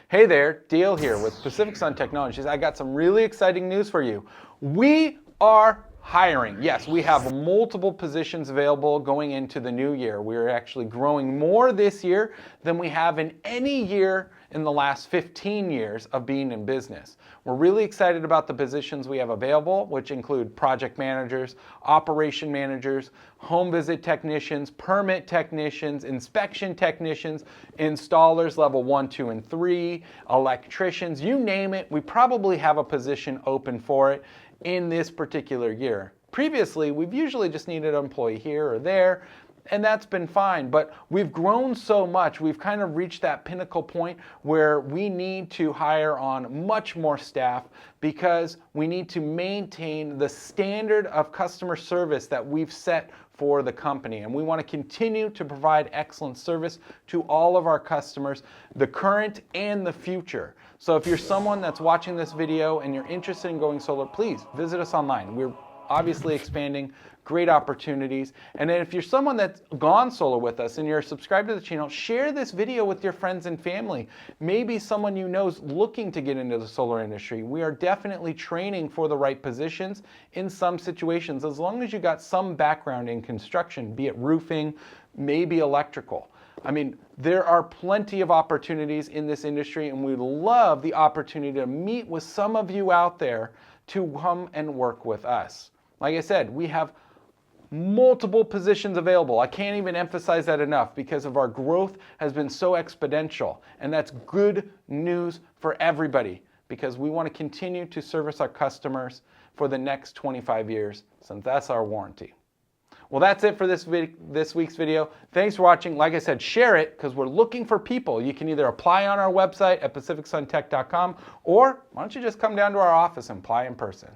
Hey there, Dale here with Pacific Sun Technologies. I got some really exciting news for you. We are hiring. Yes, we have multiple positions available going into the new year. We're actually growing more this year than we have in any year in the last 15 years of being in business. We're really excited about the positions we have available, which include project managers, operation managers, home visit technicians, permit technicians, inspection technicians, installers level 1, 2, and 3, electricians, you name it. We probably have a position open for it in this particular year. Previously, we've usually just needed an employee here or there, and that's been fine, but we've grown so much, we've kind of reached that pinnacle point where we need to hire on much more staff because we need to maintain the standard of customer service that we've set for the company, and we want to continue to provide excellent service to all of our customers, the current and the future. So if you're someone that's watching this video and you're interested in going solar, please visit us online. We're obviously expanding, great opportunities. And then if you're someone that's gone solar with us and you're subscribed to the channel, share this video with your friends and family. Maybe someone you know is looking to get into the solar industry. We are definitely training for the right positions in some situations, as long as you got some background in construction, be it roofing, maybe electrical. I mean, there are plenty of opportunities in this industry, and we love the opportunity to meet with some of you out there to come and work with us. Like I said, we have multiple positions available. I can't even emphasize that enough because of our growth has been so exponential, and that's good news for everybody because we want to continue to service our customers for the next 25 years, since that's our warranty. Well, that's it for this week's video. Thanks for watching. Like I said, share it because we're looking for people. You can either apply on our website at pacificsuntech.com, or why don't you just come down to our office and apply in person.